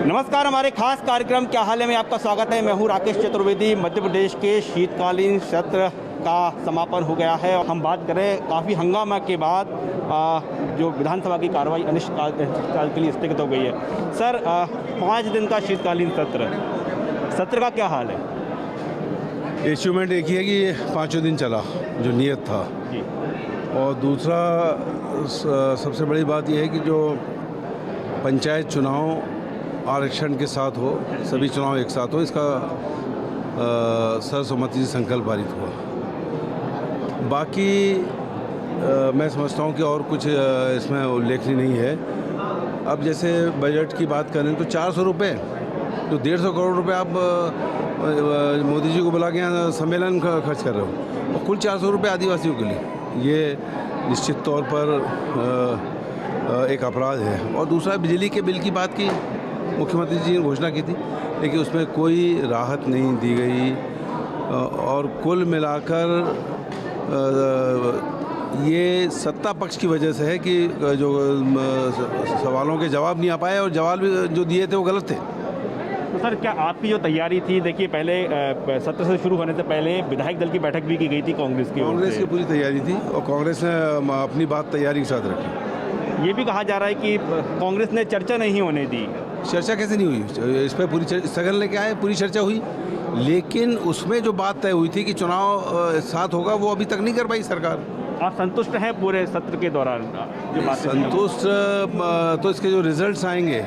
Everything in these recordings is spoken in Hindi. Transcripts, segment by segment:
नमस्कार, हमारे खास कार्यक्रम क्या हाल है में आपका स्वागत है। मैं हूं राकेश चतुर्वेदी। मध्य प्रदेश के शीतकालीन सत्र का समापन हो गया है। हम बात करें काफ़ी हंगामा के बाद जो विधानसभा की कार्रवाई अनिश्चितकाल के लिए स्थगित हो गई है। सर, 5 दिन का शीतकालीन सत्र का क्या हाल है? इंस्ट्रूमेंट एक ही है कि ये 5 दिन चला जो नियत था जी। और दूसरा सबसे बड़ी बात यह है कि जो पंचायत चुनाव आरक्षण के साथ हो, सभी चुनाव एक साथ हो, इसका सर्वसम्मति से संकल्प पारित हुआ। बाकी मैं समझता हूँ कि और कुछ इसमें उल्लेखनीय नहीं है। अब जैसे बजट की बात करें तो 400 रुपये, तो 150 करोड़ रुपए आप मोदी जी को बुला के यहाँ सम्मेलन का खर्च कर रहे हो, और कुल 400 रुपये आदिवासियों के लिए, ये निश्चित तौर पर एक अपराध है। और दूसरा, बिजली के बिल की बात की, मुख्यमंत्री जी ने घोषणा की थी, लेकिन उसमें कोई राहत नहीं दी गई। और कुल मिलाकर ये सत्ता पक्ष की वजह से है कि जो सवालों के जवाब नहीं आ पाए, और जवाब भी जो दिए थे वो गलत थे। तो सर, क्या आपकी जो तैयारी थी, देखिए पहले सत्र से शुरू होने से पहले विधायक दल की बैठक भी की गई थी कांग्रेस की पूरी तैयारी थी, और कांग्रेस ने अपनी बात तैयारी के साथ रखी। ये भी कहा जा रहा है कि कांग्रेस ने चर्चा नहीं होने दी। चर्चा कैसे नहीं हुई? इस पर पूरी स्थगन लेके आए, पूरी चर्चा हुई, लेकिन उसमें जो बात तय हुई थी कि चुनाव साथ होगा, वो अभी तक नहीं कर पाई सरकार। आप संतुष्ट हैं पूरे सत्र के दौरान जो बात? संतुष्ट तो इसके जो रिजल्ट्स आएंगे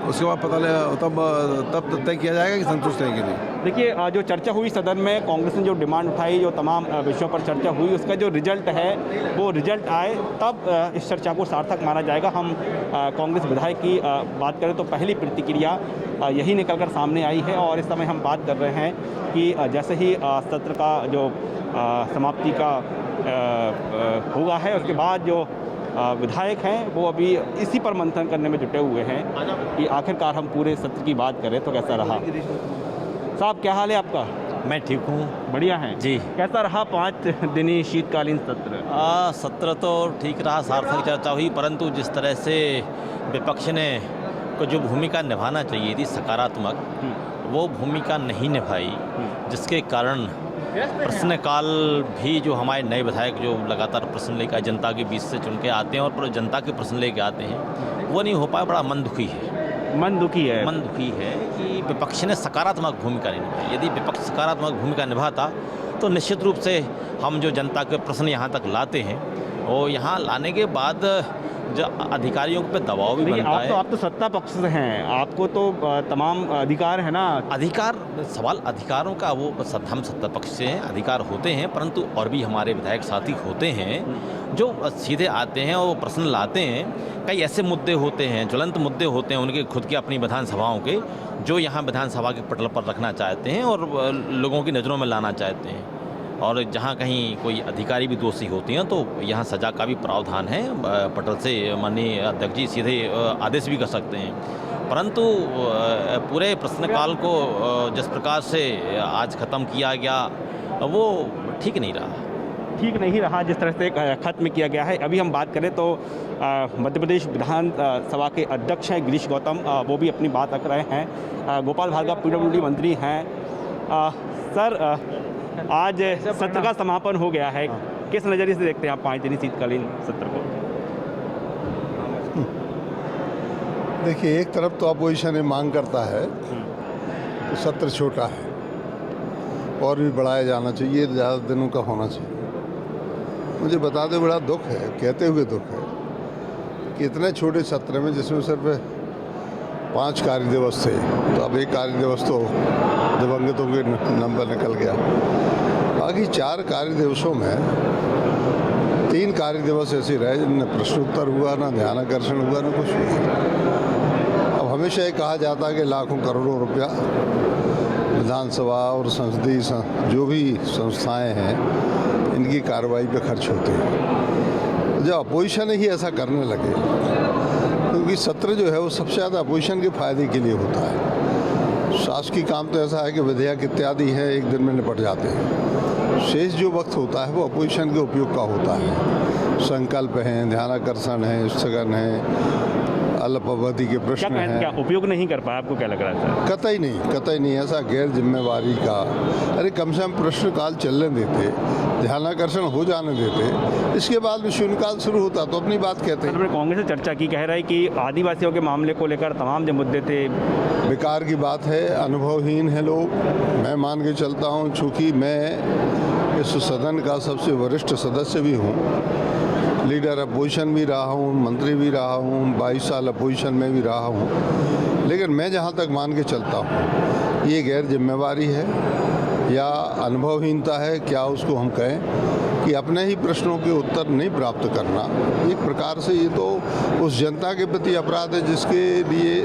उसके बाद पता तब तय किया जाएगा कि संतुष्ट है कि नहीं। देखिए, जो चर्चा हुई सदन में, कांग्रेस ने जो डिमांड उठाई, जो तमाम विषयों पर चर्चा हुई, उसका जो रिजल्ट है वो रिजल्ट आए तब इस चर्चा को सार्थक माना जाएगा। हम कांग्रेस विधायक की बात करें तो पहली प्रतिक्रिया यही निकलकर सामने आई है, और इस समय हम बात कर रहे हैं कि जैसे ही सत्र का जो समाप्ति का होगा है, उसके बाद जो विधायक हैं वो अभी इसी पर मंथन करने में जुटे हुए हैं कि आखिरकार हम पूरे सत्र की बात करें तो कैसा रहा। साहब, क्या हाल है आपका? मैं ठीक हूँ। बढ़िया हैं जी। कैसा रहा 5 दिनी शीतकालीन सत्र? सत्र तो ठीक रहा, सार्थक चर्चा हुई, परंतु जिस तरह से विपक्ष ने को जो भूमिका निभाना चाहिए थी सकारात्मक, वो भूमिका नहीं निभाई, जिसके कारण प्रश्नकाल भी जो हमारे नए विधायक जो लगातार प्रश्न लेकर जनता के बीच से चुन के आते हैं और जनता के प्रश्न लेके आते हैं, वो नहीं हो पाया। बड़ा मन दुखी है। मन दुखी है कि विपक्ष ने सकारात्मक भूमिका नहीं निभाई। यदि विपक्ष सकारात्मक भूमिका निभाता तो निश्चित रूप से हम जो जनता के प्रश्न यहाँ तक लाते हैं, और यहाँ लाने के बाद जो अधिकारियों पे दबाव भी बनता है। आप तो सत्ता पक्ष से हैं, आपको तो तमाम अधिकार है ना। अधिकार, सवाल अधिकारों का, वो हम सत्ता पक्ष से हैं, अधिकार होते हैं, परंतु और भी हमारे विधायक साथी होते हैं जो सीधे आते हैं और वो प्रश्न लाते हैं। कई ऐसे मुद्दे होते हैं, ज्वलंत मुद्दे होते हैं उनके खुद के अपनी विधानसभाओं के, जो यहाँ विधानसभा के पटल पर रखना चाहते हैं और लोगों की नज़रों में लाना चाहते हैं। और जहाँ कहीं कोई अधिकारी भी दोषी होती हैं तो यहाँ सज़ा का भी प्रावधान है। पटल से माननीय अध्यक्ष जी सीधे आदेश भी कर सकते हैं, परंतु पूरे प्रश्नकाल को जिस प्रकार से आज ख़त्म किया गया वो ठीक नहीं रहा। जिस तरह से ख़त्म किया गया है। अभी हम बात करें तो मध्य प्रदेश विधानसभा के अध्यक्ष हैं गिरीश गौतम, वो भी अपनी बात रख रहे हैं। गोपाल भार्गव PWD मंत्री हैं। सर, आज सत्र का समापन हो गया है, किस नज़रिए से देखते हैं आप 5 दिनी शीतकालीन सत्र को? देखिए, एक तरफ तो अपोजिशन मांग करता है तो सत्र छोटा है और भी बढ़ाया जाना चाहिए, ज़्यादा दिनों का होना चाहिए। मुझे बताते बड़ा दुख है, कहते हुए दुख है कि इतने छोटे सत्र में, जिसमें सिर्फ 5 कार्य दिवस थे, तो अब 1 कार्य दिवस तो दिवंगतों के नंबर निकल गया। बाकी 4 कार्य दिवसों में 3 कार्य दिवस ऐसे रहे जिनमें प्रश्नोत्तर हुआ, ना ध्यानाकर्षण हुआ, ना कुछ हुआ। अब हमेशा ये कहा जाता है कि लाखों करोड़ों रुपया विधानसभा और संसदीय जो भी संस्थाएं हैं इनकी कार्रवाई पे खर्च होते हैं। जब अपोजिशन ही ऐसा करने लगे, क्योंकि सत्र जो है वो सबसे ज़्यादा अपोजिशन के फायदे के लिए होता है। शासकीय काम तो ऐसा है कि विधेयक इत्यादि है, एक दिन में निपट जाते हैं। शेष जो वक्त होता है वो अपोजिशन के उपयोग का होता है। संकल्प हैं, ध्यानाकर्षण है, स्थगन है, अल्पावधि के प्रश्न हैं। क्या उपयोग नहीं कर पाया, आपको क्या लग रहा था? कतई नहीं, ऐसा गैर जिम्मेवारी का। अरे कम से कम प्रश्नकाल चलने देते, ध्यानाकर्षण हो जाने देते, इसके बाद भी शून्यकाल शुरू होता तो अपनी बात कहते। हमने कांग्रेस से चर्चा की, कह रहा है कि आदिवासियों के मामले को लेकर तमाम जो मुद्दे थे। बेकार की बात है, अनुभवहीन है लोग। मैं मान के चलता हूँ, चूँकि मैं इस सदन का सबसे वरिष्ठ सदस्य भी हूँ, लीडर अपोजिशन भी रहा हूँ, मंत्री भी रहा हूँ, 22 साल अपोजिशन में भी रहा हूँ, लेकिन मैं जहाँ तक मान के चलता हूँ ये गैर जिम्मेवारी है या अनुभवहीनता है, क्या उसको हम कहें, कि अपने ही प्रश्नों के उत्तर नहीं प्राप्त करना। एक प्रकार से ये तो उस जनता के प्रति अपराध है जिसके लिए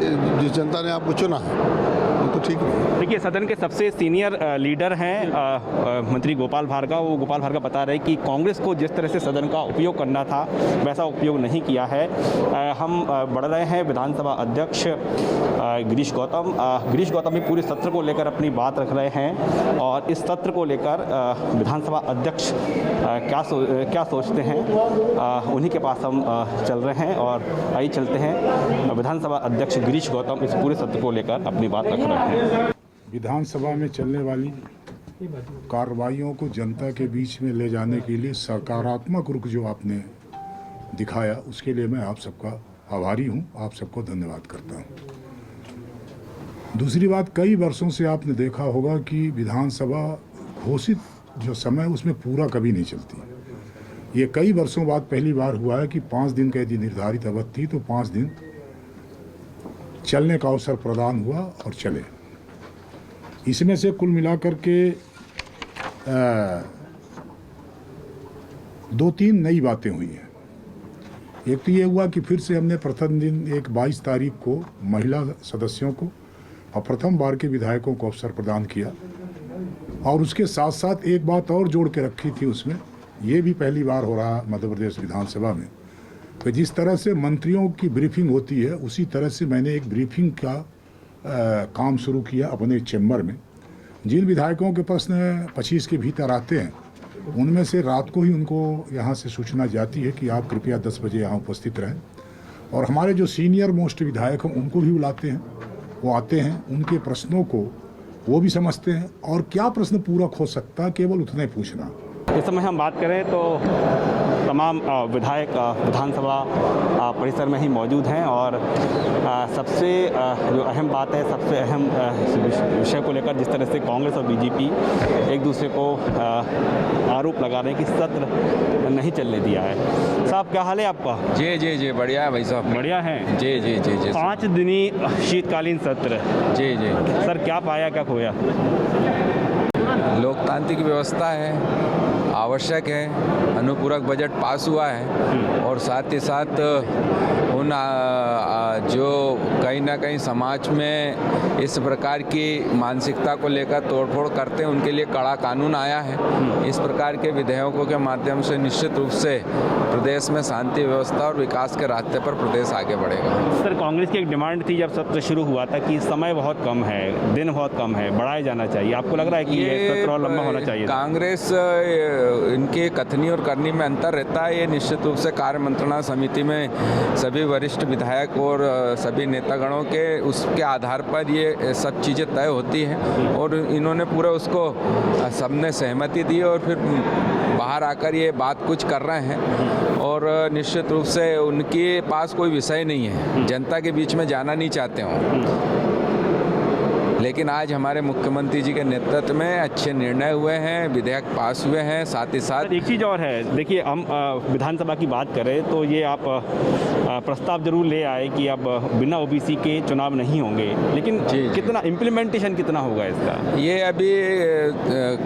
जिस जनता ने आपको चुना है, वो तो ठीक नहीं। देखिए, सदन के सबसे सीनियर लीडर हैं मंत्री गोपाल भार्गव। वो गोपाल भार्गव बता रहे कि कांग्रेस को जिस तरह से सदन का उपयोग करना था वैसा उपयोग नहीं किया है। हम बढ़ रहे हैं विधानसभा अध्यक्ष गिरीश गौतम भी पूरे सत्र को लेकर अपनी बात रख रहे हैं, और इस सत्र को लेकर विधानसभा अध्यक्ष क्या सोचते हैं उन्हीं के पास हम चल रहे हैं, और आइए चलते हैं। विधानसभा अध्यक्ष गिरीश गौतम इस पूरे सत्र को लेकर अपनी बात रख रहे हैं। विधानसभा में चलने वाली कार्रवाइयों को जनता के बीच में ले जाने के लिए सकारात्मक रुख जो आपने दिखाया, उसके लिए मैं आप सबका आभारी हूं, आप सबको धन्यवाद करता हूं। दूसरी बात, कई वर्षों से आपने देखा होगा कि विधानसभा घोषित जो समय उसमें पूरा कभी नहीं चलती। ये कई वर्षों बाद पहली बार हुआ है कि 5 दिन का यदि निर्धारित अवधि थी तो 5 दिन चलने का अवसर प्रदान हुआ और चले। इसमें से कुल मिलाकर के 2-3 नई बातें हुई हैं। एक तो ये हुआ कि फिर से हमने प्रथम दिन 22 तारीख को महिला सदस्यों को और प्रथम बार के विधायकों को अवसर प्रदान किया, और उसके साथ साथ एक बात और जोड़ के रखी थी उसमें, ये भी पहली बार हो रहा मध्य प्रदेश विधानसभा में, तो जिस तरह से मंत्रियों की ब्रीफिंग होती है उसी तरह से मैंने एक ब्रीफिंग का काम शुरू किया अपने चैम्बर में। जिन विधायकों के प्रश्न 25 के भीतर आते हैं उनमें से रात को ही उनको यहाँ से सूचना जाती है कि आप कृपया 10 बजे यहाँ उपस्थित रहें, और हमारे जो सीनियर मोस्ट विधायक हैं उनको भी बुलाते हैं, वो आते हैं, उनके प्रश्नों को वो भी समझते हैं, और क्या प्रश्न पूरक हो सकता है केवल उतने पूछना। इस समय हम बात करें तो तमाम विधायक विधानसभा परिसर में ही मौजूद हैं, और सबसे जो अहम बात है, सबसे अहम विषय को लेकर जिस तरह से कांग्रेस और बीजेपी एक दूसरे को आरोप लगा रहे हैं कि सत्र नहीं चलने दिया है। साहब, क्या हाल है आपका? जी बढ़िया है भाई साहब। बढ़िया है जी 5 दिनी शीतकालीन सत्र। जी सर, क्या पाया, क्या खोया? लोकतांत्रिक व्यवस्था है, आवश्यक है, अनुपूरक बजट पास हुआ है, और साथ ही साथ उन जो कहीं ना कहीं समाज में इस प्रकार की मानसिकता को लेकर तोड़फोड़ करते हैं उनके लिए कड़ा कानून आया है। इस प्रकार के विधेयकों के माध्यम से निश्चित रूप से प्रदेश में शांति व्यवस्था और विकास के रास्ते पर प्रदेश आगे बढ़ेगा। सर, कांग्रेस की एक डिमांड थी जब सत्र शुरू हुआ था कि समय बहुत कम है, दिन बहुत कम है, बढ़ाया जाना चाहिए। आपको लग रहा है कि ये सत्र और लंबा होना चाहिए? कांग्रेस इनके कथनी और करनी में अंतर रहता है। ये निश्चित रूप से कार्य मंत्रणा समिति में सभी वरिष्ठ विधायक और सभी नेतागणों के उसके आधार पर ये सब चीज़ें तय होती हैं, और इन्होंने पूरा उसको सबने सहमति दी, और फिर बाहर आकर ये बात कुछ कर रहे हैं, और निश्चित रूप से उनके पास कोई विषय नहीं है, जनता के बीच में जाना नहीं चाहते हों। लेकिन आज हमारे मुख्यमंत्री जी के नेतृत्व में अच्छे निर्णय हुए हैं, विधेयक पास हुए हैं। साथ ही साथ एक चीज़ और है, देखिए, हम विधानसभा की बात करें तो ये आप प्रस्ताव जरूर ले आए कि अब बिना ओबीसी के चुनाव नहीं होंगे, लेकिन कितना इम्प्लीमेंटेशन कितना होगा इसका? ये अभी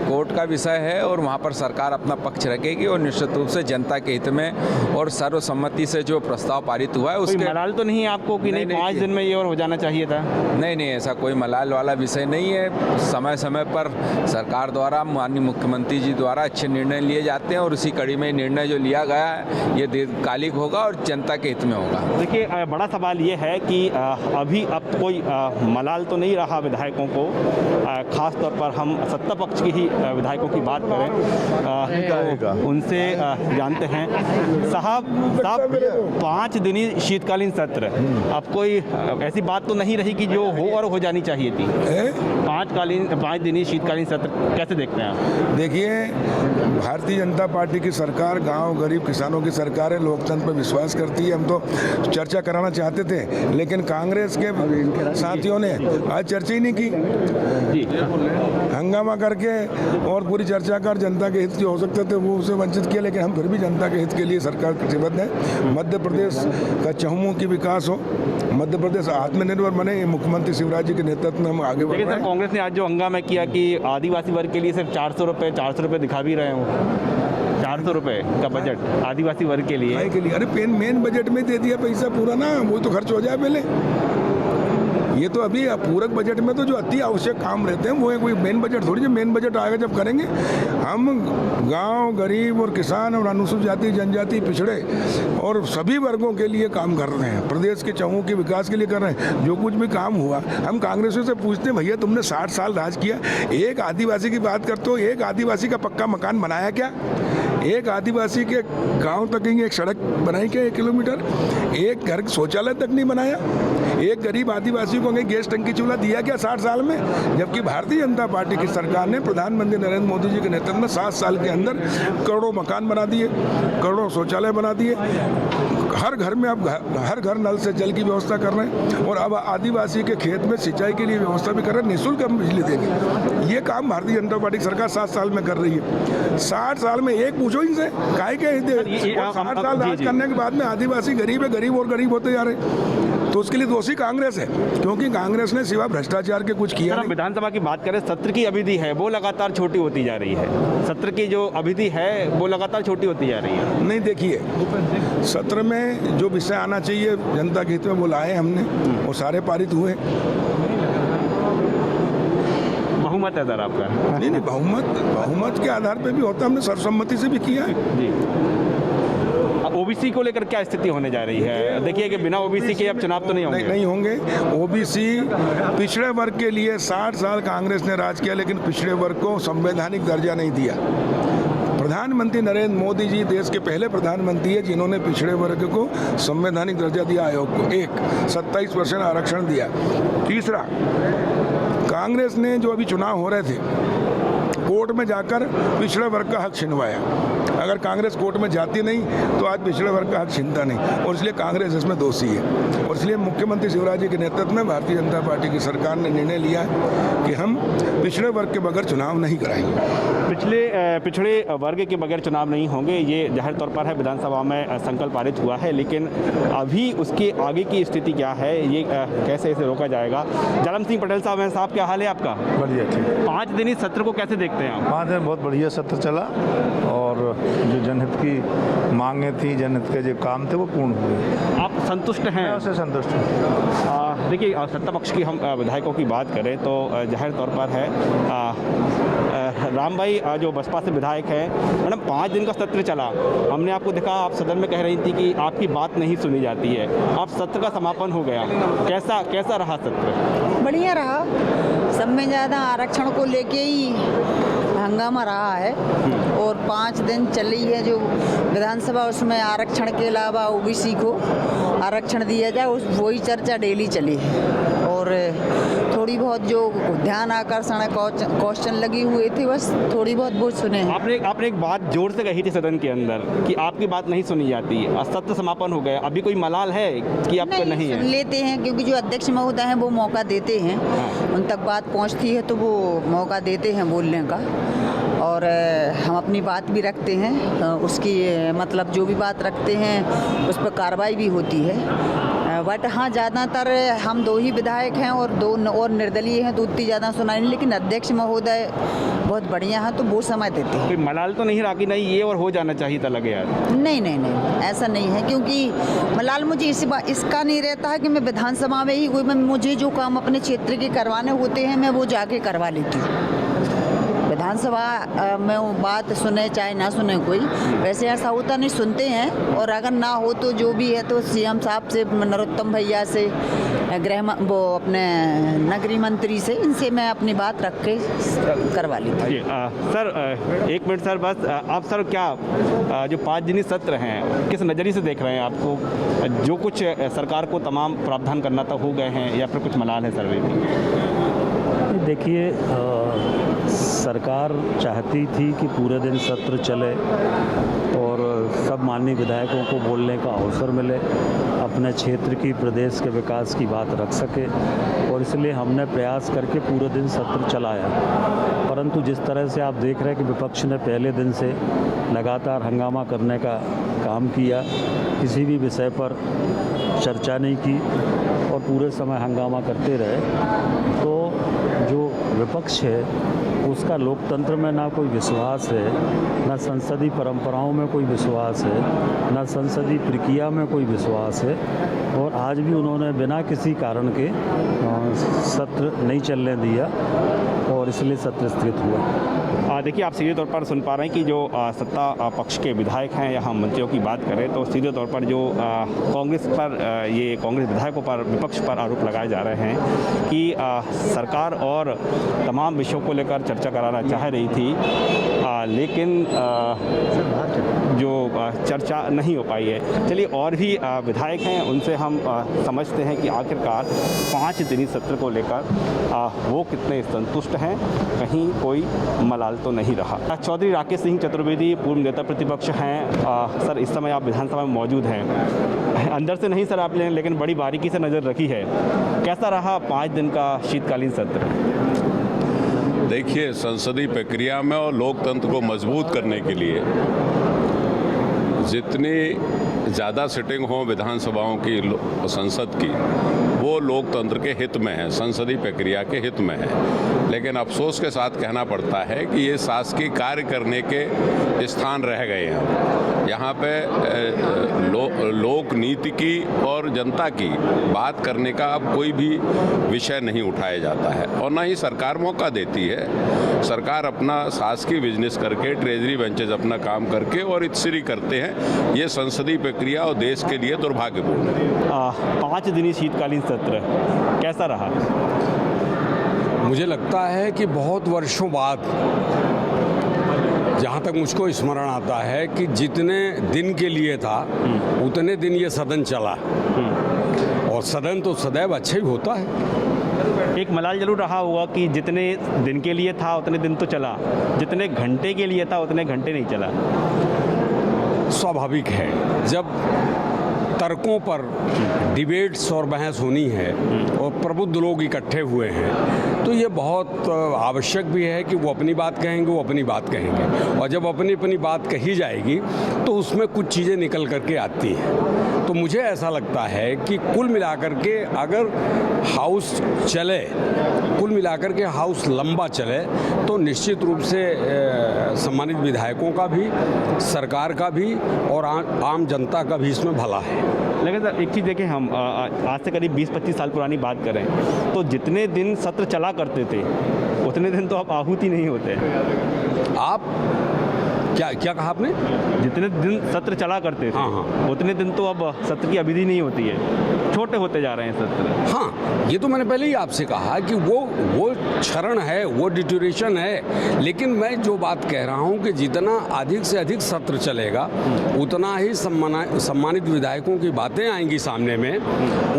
कोर्ट का विषय है, और वहाँ पर सरकार अपना पक्ष रखेगी, और निश्चित रूप से जनता के हित में और सर्वसम्मति से जो प्रस्ताव पारित हुआ है उसके मलाल तो नहीं आपको कि नहीं 5 दिन में ये और हो जाना चाहिए था? नहीं, ऐसा कोई मलाल वाला विषय नहीं है। समय समय पर सरकार द्वारा, माननीय मुख्यमंत्री जी द्वारा अच्छे निर्णय लिए जाते हैं और उसी कड़ी में निर्णय जो लिया गया है ये दीर्घकालिक होगा और जनता के हित में होगा। देखिए, बड़ा सवाल ये है कि अभी अब कोई मलाल तो नहीं रहा विधायकों को, खास तौर पर हम सत्ता पक्ष की ही विधायकों की बात करें तो उनसे जानते हैं। साहब 5 दिनी शीतकालीन सत्र, अब कोई ऐसी बात तो नहीं रही कि जो हो और हो जानी चाहिए थी। 5 दिनी शीतकालीन सत्र कैसे देखते हैं आप? देखिए, भारतीय जनता पार्टी की सरकार गांव गरीब किसानों की सरकार है, लोकतंत्र पर विश्वास करती है। हम तो चर्चा कराना चाहते थे, लेकिन कांग्रेस के साथियों ने आज चर्चा ही नहीं की, हंगामा करके और पूरी चर्चा कर जनता के हित जो हो सकते थे वो उसे वंचित किया। लेकिन हम फिर भी जनता के हित के लिए सरकार प्रतिबद्ध है। मध्य प्रदेश का चहुमुखी विकास हो, मध्य प्रदेश आत्मनिर्भर बने, ये मुख्यमंत्री शिवराज जी के नेतृत्व में हम आगे बढ़ रहे हैं। कांग्रेस ने आज जो हंगामा किया कि आदिवासी वर्ग के लिए सिर्फ 400 रुपये दिखा भी रहे हो, 400 रुपये का बजट आदिवासी वर्ग के लिए। अरे मेन बजट में दे दिया पैसा पूरा ना, वो तो खर्च हो जाए पहले। ये तो अभी पूरक बजट में तो जो अति आवश्यक काम रहते हैं वो है, कोई मेन बजट थोड़ी। मेन बजट आएगा जब करेंगे। हम गांव गरीब और किसान और अनुसूचित जाति जनजाति पिछड़े और सभी वर्गों के लिए काम कर रहे हैं, प्रदेश के चहुओं के विकास के लिए कर रहे हैं। जो कुछ भी काम हुआ हम कांग्रेसियों से पूछते हैं, भैया तुमने 60 साल राज किया, एक आदिवासी की बात करते हो, एक आदिवासी का पक्का मकान बनाया क्या? एक आदिवासी के गांव तक एक सड़क बनाई क्या 1 किलोमीटर? एक घर शौचालय तक नहीं बनाया? एक गरीब आदिवासी को गैस टंकी चूल्हा दिया क्या 60 साल में? जबकि भारतीय जनता पार्टी की सरकार ने प्रधानमंत्री नरेंद्र मोदी जी के नेतृत्व में 7 साल के अंदर करोड़ों मकान बना दिए, करोड़ों शौचालय बना दिए, हर घर में अब हर घर नल से जल की व्यवस्था कर रहे हैं और अब आदिवासी के खेत में सिंचाई के लिए व्यवस्था भी कर रहे हैं, निःशुल्क हम बिजली देंगे। ये काम भारतीय जनता पार्टी की सरकार 7 साल में कर रही है। 60 साल में एक पूछो इनसे काहे के 60 साल राज करने के बाद में आदिवासी गरीब है, गरीब और गरीब होते जा रहे। तो उसके लिए दोषी कांग्रेस है, क्योंकि कांग्रेस ने सिवा भ्रष्टाचार के कुछ किया नहीं। विधानसभा की बात करें, सत्र की अवधि है वो लगातार छोटी होती जा रही है। सत्र की जो अवधि है वो लगातार छोटी होती जा रही है। नहीं, देखिए, सत्र में जो विषय आना चाहिए जनता के हित में वो लाए हमने, वो सारे पारित हुए। बहुमत है सर आपका? नहीं, बहुमत के आधार पे भी होता, हमने सर्वसम्मति से भी किया है जी। ओबीसी को लेकर क्या स्थिति होने जा रही है? देखिए कि बिना ओबीसी के अब चुनाव तो नहीं होंगे। नहीं होंगे। ओबीसी पिछड़े वर्ग के लिए 60 साल कांग्रेस ने राज किया, लेकिन पिछड़े वर्ग को संवैधानिक दर्जा नहीं दिया। प्रधानमंत्री नरेंद्र मोदी जी देश के पहले प्रधानमंत्री है जिन्होंने पिछड़े वर्ग को संवैधानिक दर्जा दिया आयोग को। 27% आरक्षण दिया। तीसरा, कांग्रेस ने जो अभी चुनाव हो रहे थे कोर्ट में जाकर पिछड़े वर्ग का हक छिनवाया। अगर कांग्रेस कोर्ट में जाती नहीं तो आज पिछड़े वर्ग का हक छिनता नहीं, और इसलिए कांग्रेस इसमें दोषी है। और इसलिए मुख्यमंत्री शिवराज जी के नेतृत्व में भारतीय जनता पार्टी की सरकार ने निर्णय लिया है कि हम पिछड़े वर्ग के बगैर चुनाव नहीं कराएंगे। पिछड़े वर्ग के बगैर चुनाव नहीं होंगे, ये जाहिर तौर पर है, विधानसभा में संकल्प पारित हुआ है। लेकिन अभी उसके आगे की स्थिति क्या है, ये कैसे इसे रोका जाएगा? जालम सिंह पटेल साहब हैं। साहब, क्या हाल है आपका? बढ़िया, ठीक। 5 दिनी सत्र को कैसे देखते हैं आप? 5 दिन बहुत बढ़िया सत्र चला और जो जनहित की मांगें थी, जनहित के जो काम थे वो पूर्ण हुए। आप संतुष्ट हैं? मैं उससे संतुष्ट हूँ। देखिए, सत्ता पक्ष की हम विधायकों की बात करें तो जाहिर तौर पर है राम भाई जो बसपा से विधायक है, मैडम 5 दिन का सत्र चला, हमने आपको देखा आप सदन में कह रही थी कि आपकी बात नहीं सुनी जाती है। अब सत्र का समापन हो गया, कैसा रहा सत्र? बढ़िया रहा। सब में ज़्यादा आरक्षण को लेके ही हंगामा रहा है और 5 दिन चली है जो विधानसभा, उसमें आरक्षण के अलावा ओबीसी को आरक्षण दिया जाए, वही चर्चा डेली चली है। और थोड़ी बहुत जो ध्यान आकर्षण क्वेश्चन लगे हुए थे, बस थोड़ी बहुत वो सुने। आपने एक बात जोर से कही थी सदन के अंदर कि आपकी बात नहीं सुनी जाती है। सत्र समापन हो गया, अभी कोई मलाल है कि आपका नहीं है? सुन लेते हैं, क्योंकि जो अध्यक्ष महोदय हैं वो मौका देते हैं, उन तक बात पहुंचती है तो वो मौका देते हैं बोलने का। और हम अपनी बात भी रखते हैं, उसकी मतलब जो भी बात रखते हैं उस पर कार्रवाई भी होती है। बट हाँ, ज़्यादातर हम 2 ही विधायक हैं और 2 और निर्दलीय हैं, तो उतनी ज़्यादा सुनाई नहीं, लेकिन अध्यक्ष महोदय बहुत बढ़िया हैं तो वो समय देते हैं। कोई मलाल तो नहीं रहा कि नहीं ये और हो जाना चाहिए था, लगे यार? नहीं नहीं नहीं, ऐसा नहीं है, क्योंकि मलाल मुझे इसका नहीं रहता है कि मैं विधानसभा में ही मुझे जो काम अपने क्षेत्र के करवाने होते हैं मैं वो जाके करवा लेती हूँ। विधानसभा में वो बात सुने चाहे ना सुने कोई, वैसे ऐसा होता नहीं, सुनते हैं, और अगर ना हो तो जो भी है तो सीएम साहब से, नरोत्तम भैया से, वो अपने नगरीय मंत्री से, इनसे मैं अपनी बात रख के करवा लेती हूँ। सर 1 मिनट सर, बस आप सर क्या जो 5 दिनी सत्र हैं किस नज़रिए से देख रहे हैं आपको? जो कुछ सरकार को तमाम प्रावधान करना था हो गए हैं या फिर कुछ मलाल है सर्वे में? देखिए, सरकार चाहती थी कि पूरे दिन सत्र चले और सब माननीय विधायकों को बोलने का अवसर मिले, अपने क्षेत्र की, प्रदेश के विकास की बात रख सके, और इसलिए हमने प्रयास करके पूरे दिन सत्र चलाया। परंतु जिस तरह से आप देख रहे हैं कि विपक्ष ने पहले दिन से लगातार हंगामा करने का काम किया, किसी भी विषय पर चर्चा नहीं की और पूरे समय हंगामा करते रहे, तो जो विपक्ष है उसका लोकतंत्र में ना कोई विश्वास है, ना संसदीय परंपराओं में कोई विश्वास है, ना संसदीय प्रक्रिया में कोई विश्वास है, और आज भी उन्होंने बिना किसी कारण के सत्र नहीं चलने दिया और इसलिए सत्र स्थगित हुआ। देखिए, आप सीधे तौर पर सुन पा रहे हैं कि जो सत्ता पक्ष के विधायक हैं या हम मंत्रियों की बात करें तो सीधे तौर पर जो कांग्रेस पर ये कांग्रेस विधायकों पर, विपक्ष पर आरोप लगाए जा रहे हैं कि सरकार और तमाम विषयों को लेकर चर्चा कराना चाह रही थी, लेकिन जो चर्चा नहीं हो पाई है। चलिए, और भी विधायक हैं, उनसे हम समझते हैं कि आखिरकार 5 दिनी सत्र को लेकर वो कितने संतुष्ट हैं, कहीं कोई मलाल तो नहीं रहा। चौधरी राकेश सिंह चतुर्वेदी पूर्व नेता प्रतिपक्ष हैं। सर, इस समय आप विधानसभा में मौजूद हैं, अंदर से नहीं सर आपने, लेकिन बड़ी बारीकी से नज़र रखी है, कैसा रहा 5 दिन का शीतकालीन सत्र? देखिए, संसदीय प्रक्रिया में और लोकतंत्र को मजबूत करने के लिए जितनी ज़्यादा सिटिंग हो विधानसभाओं की, संसद की, वो लोकतंत्र के हित में है, संसदीय प्रक्रिया के हित में है। लेकिन अफसोस के साथ कहना पड़ता है कि ये शासकीय कार्य करने के स्थान रह गए हैं। यहाँ पे लोक नीति की और जनता की बात करने का अब कोई भी विषय नहीं उठाया जाता है, और ना ही सरकार मौका देती है। सरकार अपना शासकीय बिजनेस करके, ट्रेजरी बेंचेज अपना काम करके और इत्सरी करते हैं। ये संसदीय प्रक्रिया और देश के लिए दुर्भाग्यपूर्ण है। 5 दिनी शीतकालीन सत्र कैसा रहा? मुझे लगता है कि बहुत वर्षों बाद, जहाँ तक मुझको स्मरण आता है, कि जितने दिन के लिए था उतने दिन ये सदन चला, और सदन तो सदैव अच्छा ही होता है। एक मलाल जरूर रहा होगा कि जितने दिन के लिए था उतने दिन तो चला, जितने घंटे के लिए था उतने घंटे नहीं चला। स्वाभाविक है, जब तर्कों पर डिबेट्स और बहस होनी है और प्रबुद्ध लोग इकट्ठे हुए हैं, तो ये बहुत आवश्यक भी है कि वो अपनी बात कहेंगे, वो अपनी बात कहेंगे, और जब अपनी अपनी बात कही जाएगी तो उसमें कुछ चीज़ें निकल करके आती हैं। तो मुझे ऐसा लगता है कि कुल मिलाकर के अगर हाउस चले, कुल मिलाकर के हाउस लंबा चले, तो निश्चित रूप से सम्मानित विधायकों का भी, सरकार का भी और आम जनता का भी इसमें भला है। लेकिन सर, एक चीज़ देखें, हम आज से करीब 20-25 साल पुरानी बात करें तो जितने दिन सत्र चला करते थे उतने दिन तो अब आहूति नहीं होते। आप क्या कहा आपने? जितने दिन सत्र चला करते थे, हाँ, उतने दिन तो अब सत्र की अवधि नहीं होती है, छोटे होते जा रहे हैं सत्र। हाँ, ये तो मैंने पहले ही आपसे कहा कि वो क्षरण है, वो डिटोरेशन है। लेकिन मैं जो बात कह रहा हूँ कि जितना अधिक से अधिक सत्र चलेगा उतना ही सम्मानित विधायकों की बातें आएंगी सामने में,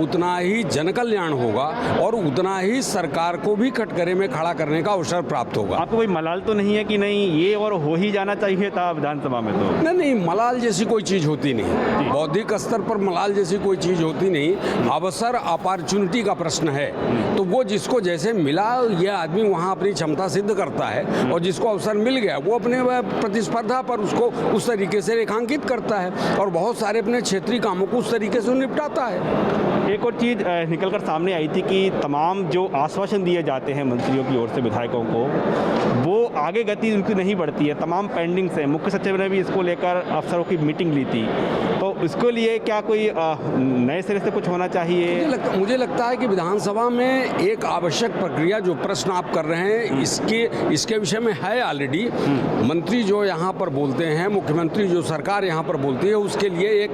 उतना ही जन कल्याण होगा और उतना ही सरकार को भी कटघरे में खड़ा करने का अवसर प्राप्त होगा। आपको कोई मलाल तो नहीं है कि नहीं ये और हो ही जाना चाहिए चाहिए था विधानसभा में तो। नहीं, मलाल जैसी कोई चीज़ होती नहीं, बौद्धिक स्तर पर मलाल जैसी कोई चीज़ होती नहीं। अवसर अपॉर्चुनिटी का प्रश्न है, तो वो जिसको जैसे मिला ये आदमी वहाँ अपनी क्षमता सिद्ध करता है, और जिसको अवसर मिल गया वो अपने प्रतिस्पर्धा पर उसको उस तरीके से रेखांकित करता है, और बहुत सारे अपने क्षेत्रीय कामों को उस तरीके से निपटाता है। एक और चीज़ निकलकर सामने आई थी कि तमाम जो आश्वासन दिए जाते हैं मंत्रियों की ओर से विधायकों को, वो आगे गति उनकी नहीं बढ़ती है, तमाम पेंडिंग से। मुख्य सचिव ने भी इसको लेकर अफसरों की मीटिंग ली थी, तो इसके लिए क्या कोई नए सिरे से कुछ होना चाहिए? मुझे लगता है कि विधानसभा में एक आवश्यक प्रक्रिया, जो प्रश्न आप कर रहे हैं इसके विषय में है ऑलरेडी। मंत्री जो यहाँ पर बोलते हैं, मुख्यमंत्री जो सरकार यहाँ पर बोलती है, उसके लिए एक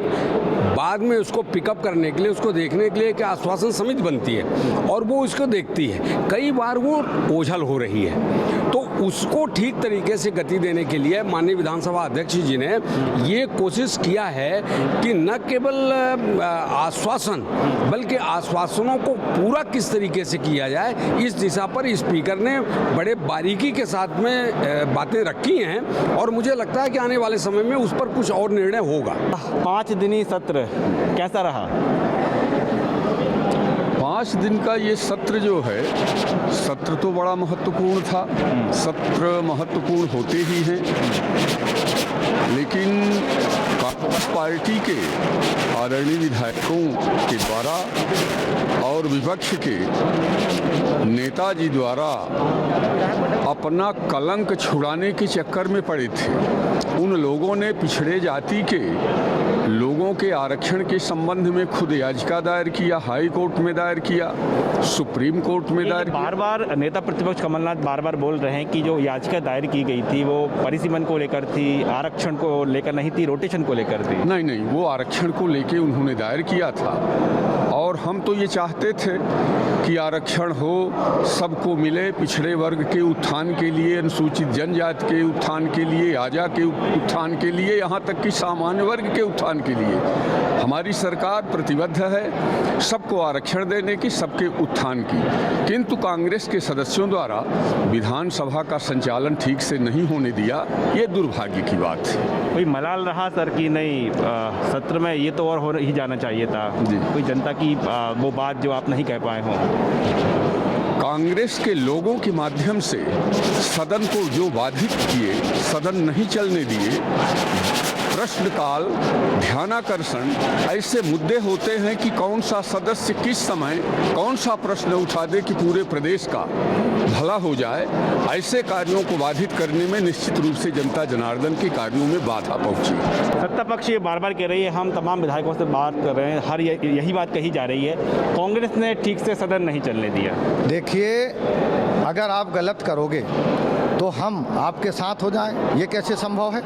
बाद में उसको पिकअप करने के लिए, उसको देखने के लिए एक आश्वासन समिति बनती है, और वो उसको देखती है। कई बार वो ओझल हो रही है, तो उसको ठीक तरीके से गति देने के लिए माननीय विधानसभा अध्यक्ष जी ने ये कोशिश किया है कि न केवल आश्वासन, बल्कि आश्वासनों को पूरा किस तरीके से किया जाए, इस दिशा पर स्पीकर ने बड़े बारीकी के साथ में बातें रखी हैं, और मुझे लगता है कि आने वाले समय में उस पर कुछ और निर्णय होगा। 5 दिनी सत्र कैसा रहा? 5 दिन का ये सत्र जो है, सत्र तो बड़ा महत्वपूर्ण था। सत्र महत्वपूर्ण होते ही हैं, लेकिन कांग्रेस पार्टी के आदरणीय विधायकों के द्वारा और विपक्ष के नेताजी द्वारा अपना कलंक छुड़ाने के चक्कर में पड़े थे। उन लोगों ने पिछड़े जाति के लोगों के आरक्षण के संबंध में खुद याचिका दायर किया, हाई कोर्ट में दायर किया, सुप्रीम कोर्ट में दायर किया। बार नेता प्रतिपक्ष कमलनाथ बार बोल रहे हैं कि जो याचिका दायर की गई थी वो परिसीमन को लेकर थी, आरक्षण को लेकर नहीं थी, रोटेशन को लेकर थी। नहीं, वो आरक्षण को लेके उन्होंने दायर किया था, और हम तो ये चाहते थे कि आरक्षण हो, सबको मिले, पिछड़े वर्ग के उत्थान के लिए, अनुसूचित जनजाति के उत्थान के लिए, आजा के उत्थान के लिए, यहाँ तक कि सामान्य वर्ग के उत्थान के लिए हमारी सरकार प्रतिबद्ध है सबको आरक्षण देने की, सबके उत्थान की। किंतु कांग्रेस के सदस्यों द्वारा विधानसभा का संचालन ठीक से नहीं होने दिया, ये दुर्भाग्य की बात है। कोई मलाल रहा सर कि नहीं सत्र में ये तो और हो ही जाना चाहिए था जी? कोई जनता की वो बात जो आप नहीं कह पाए हों? कांग्रेस के लोगों के माध्यम से सदन को जो बाधित किए, सदन नहीं चलने दिए, प्रश्नकाल, ध्यानाकर्षण, ऐसे मुद्दे होते हैं कि कौन सा सदस्य किस समय कौन सा प्रश्न उठा दे कि पूरे प्रदेश का भला हो जाए। ऐसे कार्यों को बाधित करने में निश्चित रूप से जनता जनार्दन के कार्यों में बाधा पहुंची। सत्ता पक्ष ये बार कह रही है, हम तमाम विधायकों से बात कर रहे हैं, हर यही बात कही जा रही है, कांग्रेस ने ठीक से सदन नहीं चलने दिया। देखिए, अगर आप गलत करोगे तो हम आपके साथ हो जाएं, ये कैसे संभव है?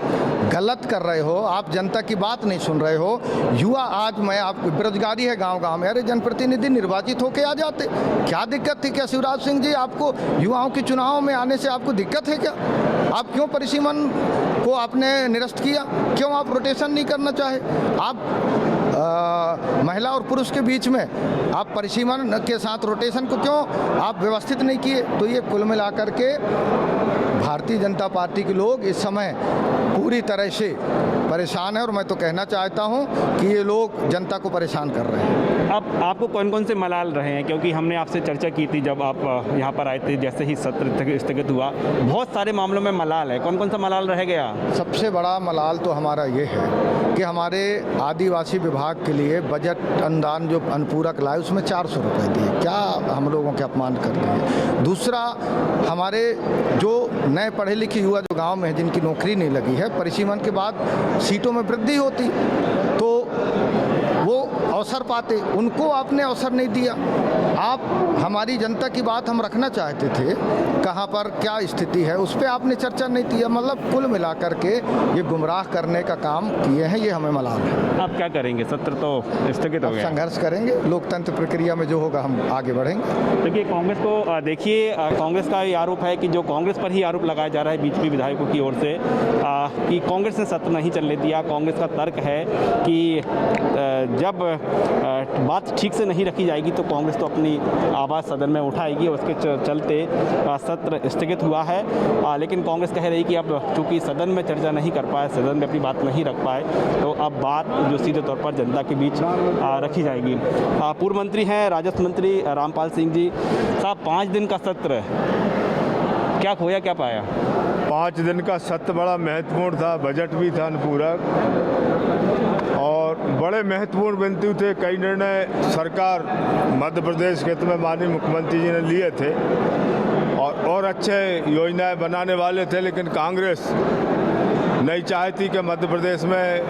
गलत कर रहे हो, आप जनता की बात नहीं सुन रहे हो। युवा, आज मैं आपको, बेरोजगारी है गांव-गांव में, अरे जनप्रतिनिधि निर्वाचित होके आ जाते, क्या दिक्कत थी? क्या शिवराज सिंह जी, आपको युवाओं के चुनाव में आने से आपको दिक्कत है क्या? आप क्यों परिसीमन को आपने निरस्त किया? क्यों आप रोटेशन नहीं करना चाहे? आप महिला और पुरुष के बीच में आप परिसीमन के साथ रोटेशन को क्यों आप व्यवस्थित नहीं किए? तो ये कुल मिलाकर के भारतीय जनता पार्टी के लोग इस समय पूरी तरह से परेशान है, और मैं तो कहना चाहता हूं कि ये लोग जनता को परेशान कर रहे हैं। अब आपको कौन कौन से मलाल रहे हैं? क्योंकि हमने आपसे चर्चा की थी जब आप यहाँ पर आए थे, जैसे ही सत्र स्थगित हुआ, बहुत सारे मामलों में मलाल है। कौन कौन सा मलाल रह गया? सबसे बड़ा मलाल तो हमारा ये है कि हमारे आदिवासी विभाग के लिए बजट अनुदान जो अनुपूरक लाए उसमें 400 रुपये दिए, क्या हम लोगों के अपमान कर दिए। दूसरा, हमारे जो नए पढ़े लिखे युवा जो गांव में हैं, जिनकी नौकरी नहीं लगी है, परिसीमन के बाद सीटों में वृद्धि होती तो वो अवसर पाते, उनको आपने अवसर नहीं दिया। आप हमारी जनता की बात हम रखना चाहते थे, कहाँ पर क्या स्थिति है उस पर आपने चर्चा नहीं किया। मतलब कुल मिलाकर के ये गुमराह करने का काम किए हैं, ये हमें मलाल है। आप क्या करेंगे? सत्र तो स्थगित हो गया, संघर्ष करेंगे, लोकतंत्र प्रक्रिया में जो होगा हम आगे बढ़ेंगे। देखिए, कांग्रेस को देखिए, कांग्रेस का ये आरोप है कि जो कांग्रेस पर ही आरोप लगाया जा रहा है बीजेपी विधायकों की ओर से कि कांग्रेस ने सत्र नहीं चलने दिया। कांग्रेस का तर्क है कि जब बात ठीक से नहीं रखी जाएगी तो कांग्रेस तो अपनी आवाज़ सदन में उठाएगी। उसके चलते सत्र स्थगित हुआ है, लेकिन कांग्रेस कह रही कि अब चूँकि सदन में चर्चा नहीं कर पाए, सदन में अपनी बात नहीं रख पाए, तो अब बात जो सीधे तौर पर जनता के बीच रखी जाएगी। पूर्व मंत्री हैं राजस्व मंत्री रामपाल सिंह जी। साहब, 5 दिन का सत्र, क्या खोया क्या पाया? 5 दिन का सत्र बड़ा महत्वपूर्ण था, बजट भी था अनुपूरक और बड़े महत्वपूर्ण बिंदु थे। कई निर्णय सरकार मध्य प्रदेश के हित में माननीय मुख्यमंत्री जी ने लिए थे और अच्छे योजनाएं बनाने वाले थे, लेकिन कांग्रेस नहीं चाहती कि मध्य प्रदेश में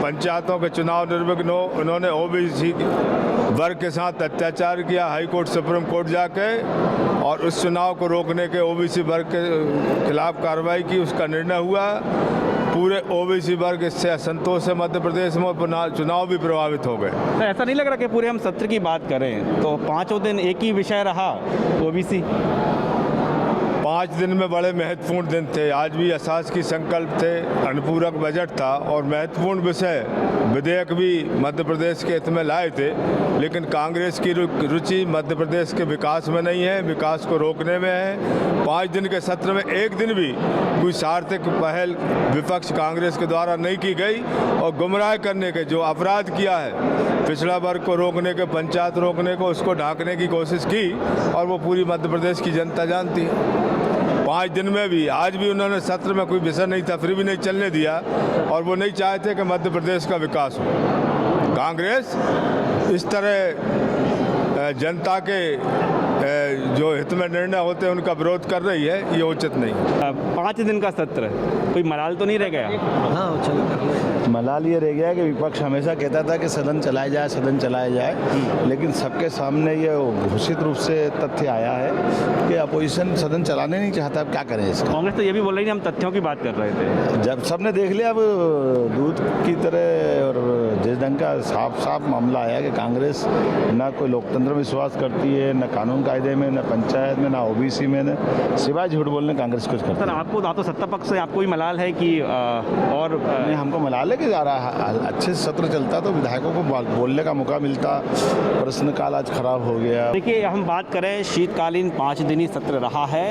पंचायतों के चुनाव निर्विघ्न हो। उन्होंने ओबीसी वर्ग के साथ अत्याचार किया, हाई कोर्ट सुप्रीम कोर्ट जाके, और उस चुनाव को रोकने के ओबीसी वर्ग के खिलाफ कार्रवाई की। उसका निर्णय हुआ, पूरे ओबीसी वर्ग इससे असंतोष है मध्य प्रदेश में, चुनाव भी प्रभावित हो गए। तो ऐसा नहीं लग रहा कि पूरे हम सत्र की बात करें तो 5 दिन एक ही विषय रहा, ओबीसी? 5 दिन में बड़े महत्वपूर्ण दिन थे। आज भी अशासकीय संकल्प थे, अनुपूरक बजट था और महत्वपूर्ण विषय विधेयक भी मध्य प्रदेश के हित में लाए थे, लेकिन कांग्रेस की रुचि मध्य प्रदेश के विकास में नहीं है, विकास को रोकने में है। 5 दिन के सत्र में एक दिन भी कोई सार्थक पहल विपक्ष कांग्रेस के द्वारा नहीं की गई और गुमराह करने के जो अपराध किया है, पिछड़ा वर्ग को रोकने के, पंचायत रोकने को, उसको ढांकने की कोशिश की और वो पूरी मध्य प्रदेश की जनता जानती है। 5 दिन में भी आज भी उन्होंने सत्र में कोई विषय नहीं था, फिर भी नहीं चलने दिया, और वो नहीं चाहते कि मध्य प्रदेश का विकास हो। कांग्रेस इस तरह जनता के जो हित में निर्णय होते हैं उनका विरोध कर रही है, ये उचित नहीं। 5 दिन का सत्र, कोई मलाल तो नहीं रह गया? हाँ, चलो। मलाल ये रह गया कि विपक्ष हमेशा कहता था कि सदन चलाया जाए, सदन चलाया जाए, लेकिन सबके सामने ये घोषित रूप से तथ्य आया है कि अपोजिशन सदन चलाने नहीं चाहता। अब क्या करें इसका? कांग्रेस तो ये भी बोल रही है हम तथ्यों की बात कर रहे थे। जब सबने देख लिया, अब दूध की तरह और जिस ढंग का साफ साफ मामला आया कि कांग्रेस ना कोई लोकतंत्र में विश्वास करती है, न कानून कायदे में, न पंचायत में, ना ओबीसी में, न सिवाय झूठ बोलने कांग्रेस कुछ करती है। सर, आपको ना तो सत्ता पक्ष से आपको भी मलाल है कि और नहीं, हमको मलाल है कि जा रहा है अच्छे से सत्र चलता तो विधायकों को बोलने का मौका मिलता। प्रश्नकाल आज खराब हो गया। देखिए, हम बात करें शीतकालीन 5 दिनी सत्र रहा है,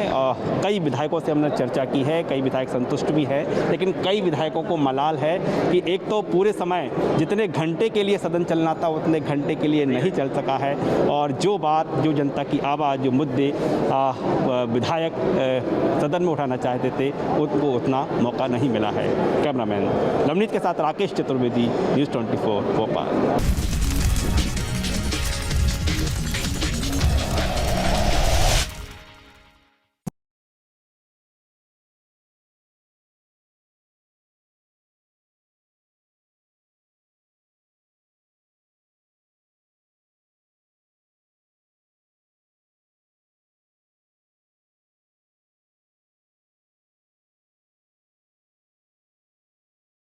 कई विधायकों से हमने चर्चा की है, कई विधायक संतुष्ट भी है, लेकिन कई विधायकों को मलाल है कि एक तो पूरे समय जितने घंटे के लिए सदन चलना था उतने घंटे के लिए नहीं चल सका है, और जो बात, जो जनता की आवाज़, जो मुद्दे विधायक सदन में उठाना चाहते थे उनको उतना मौका नहीं मिला है। कैमरामैन नवनीत के साथ राकेश चतुर्वेदी, न्यूज़ 24 भोपाल।